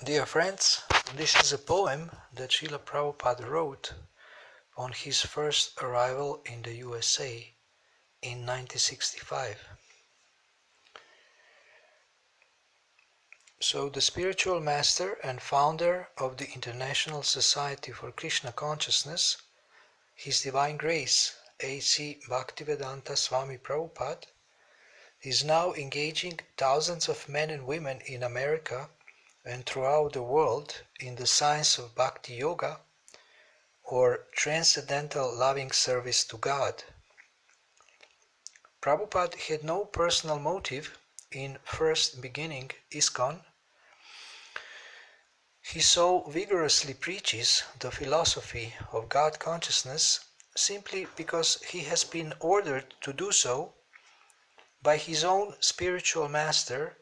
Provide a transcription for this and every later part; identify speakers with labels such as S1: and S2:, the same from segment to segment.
S1: Dear friends, this is a poem that Srila Prabhupada wrote on his first arrival in the USA in 1965. So the spiritual master and founder of the International Society for Krishna Consciousness, His Divine Grace, A.C. Bhaktivedanta Swami Prabhupada, is now engaging thousands of men and women in America and throughout the world in the science of Bhakti Yoga, or transcendental loving service to God. Prabhupada had no personal motive in first beginning ISKCON. He so vigorously preaches the philosophy of God consciousness simply because he has been ordered to do so by his own spiritual master,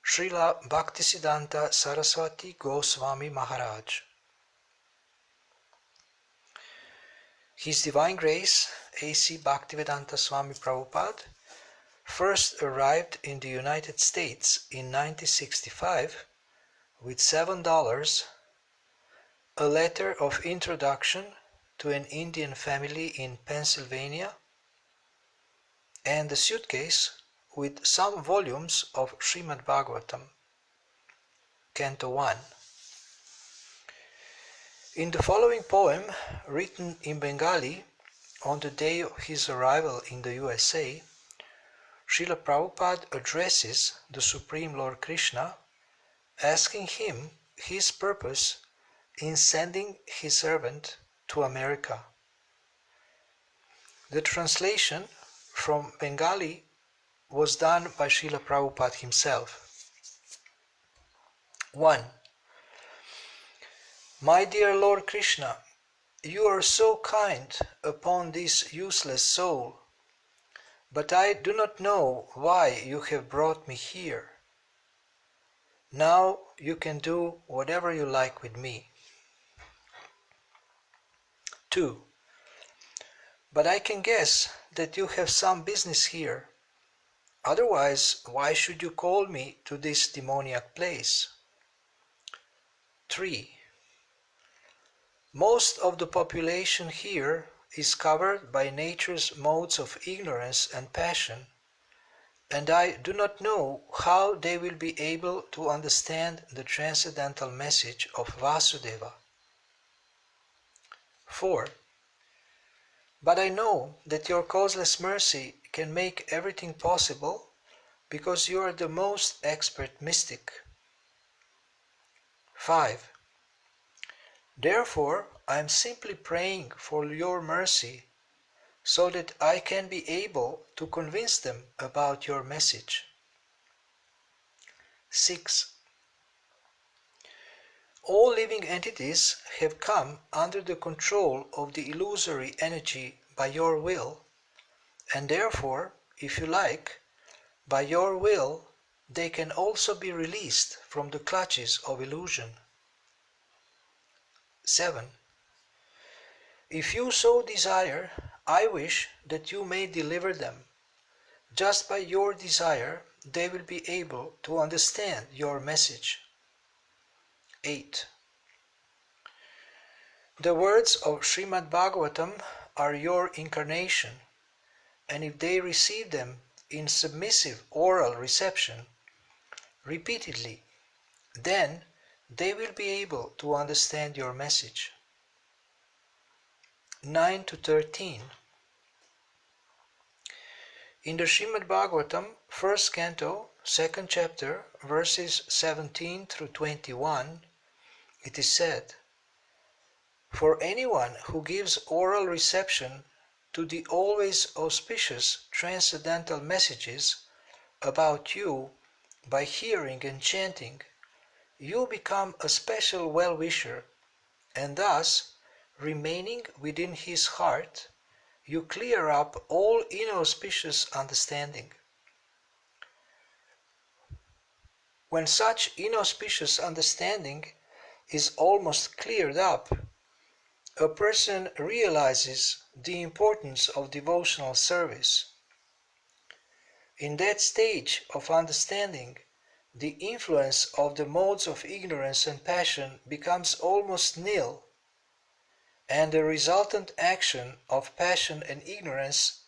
S1: Srila Bhaktisiddhanta Saraswati Goswami Maharaj. His Divine Grace, A.C. Bhaktivedanta Swami Prabhupada, first arrived in the United States in 1965 with $7, a letter of introduction to an Indian family in Pennsylvania, and a suitcase with some volumes of Srimad Bhagavatam, Canto 1. In the following poem, written in Bengali on the day of his arrival in the USA, Srila Prabhupada addresses the Supreme Lord Krishna, asking him his purpose in sending his servant to America. The translation from Bengali was done by Srila Prabhupada himself. 1. My dear Lord Krishna, you are so kind upon this useless soul, but I do not know why you have brought me here. Now you can do whatever you like with me. 2. But I can guess that you have some business here. Otherwise, why should you call me to this demoniac place? 3. Most of the population here is covered by nature's modes of ignorance and passion, and I do not know how they will be able to understand the transcendental message of Vasudeva. 4. But I know that your causeless mercy can make everything possible because you are the most expert mystic. 5. Therefore, I am simply praying for your mercy so that I can be able to convince them about your message. 6. All living entities have come under the control of the illusory energy by your will, and therefore, if you like, by your will, they can also be released from the clutches of illusion. 7. If you so desire, I wish that you may deliver them. Just by your desire, they will be able to understand your message. 8. The words of Srimad Bhagavatam are your incarnation, and if they receive them in submissive oral reception repeatedly, then they will be able to understand your message. 9 to 13. In the Srimad Bhagavatam, 1st Canto, 2nd chapter, verses 17 through 21, it is said, For anyone who gives oral reception to the always auspicious transcendental messages about you by hearing and chanting, you become a special well-wisher, and thus, remaining within his heart, you clear up all inauspicious understanding. When such inauspicious understanding is almost cleared up, a person realizes the importance of devotional service. In that stage of understanding, the influence of the modes of ignorance and passion becomes almost nil, and the resultant action of passion and ignorance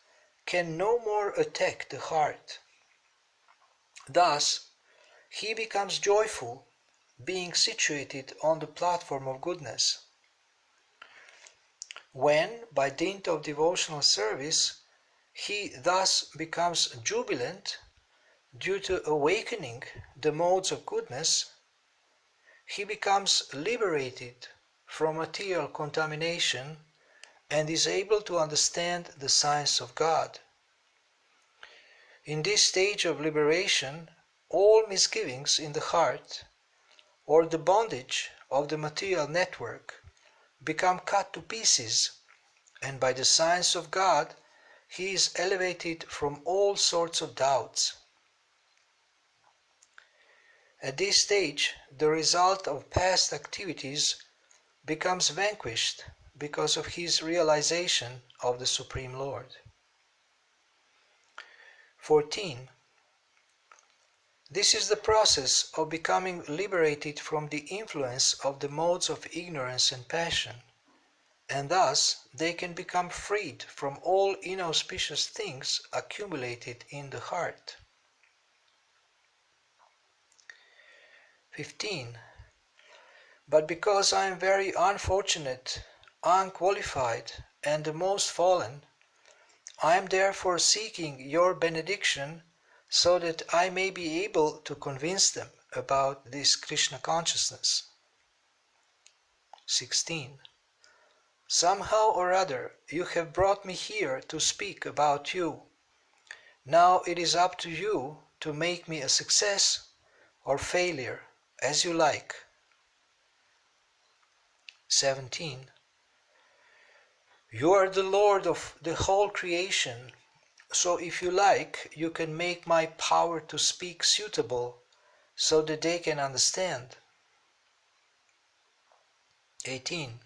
S1: can no more attack the heart. Thus, he becomes joyful, being situated on the platform of goodness. When, by dint of devotional service, he thus becomes jubilant due to awakening the modes of goodness, he becomes liberated from material contamination and is able to understand the science of God. In this stage of liberation, all misgivings in the heart, or the bondage of the material network, become cut to pieces, and by the science of God, he is elevated from all sorts of doubts. At this stage, the result of past activities becomes vanquished because of his realization of the Supreme Lord. 14. This is the process of becoming liberated from the influence of the modes of ignorance and passion, and thus they can become freed from all inauspicious things accumulated in the heart. 15. But because I am very unfortunate, unqualified, and the most fallen, I am therefore seeking your benediction so that I may be able to convince them about this Krishna consciousness. 16. Somehow or other you have brought me here to speak about you. Now it is up to you to make me a success or failure, as you like. 17. You are the Lord of the whole creation, so if you like, you can make my power to speak suitable so that they can understand. 18.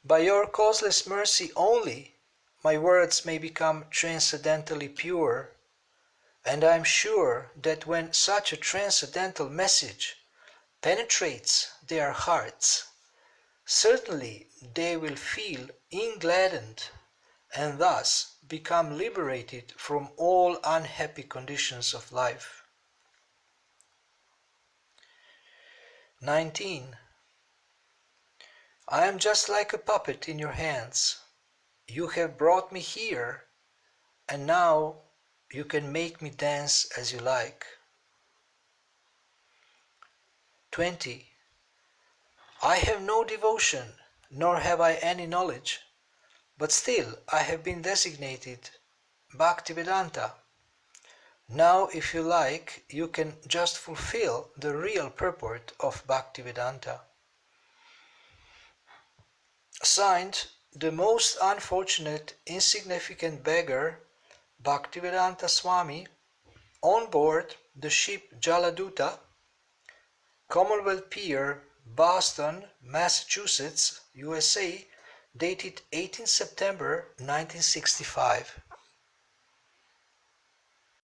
S1: By your causeless mercy only, my words may become transcendentally pure, and I am sure that when such a transcendental message penetrates their hearts, certainly they will feel engladdened and thus become liberated from all unhappy conditions of life. 19. I am just like a puppet in your hands. You have brought me here, and now you can make me dance as you like. 20. I have no devotion, nor have I any knowledge, but still I have been designated Bhaktivedanta. Now, if you like, you can just fulfill the real purport of Bhaktivedanta. Signed, the most unfortunate, insignificant beggar, Bhaktivedanta Swami, on board the ship Jaladuta, Commonwealth Pier, Boston, Massachusetts, USA, dated 18 September 1965.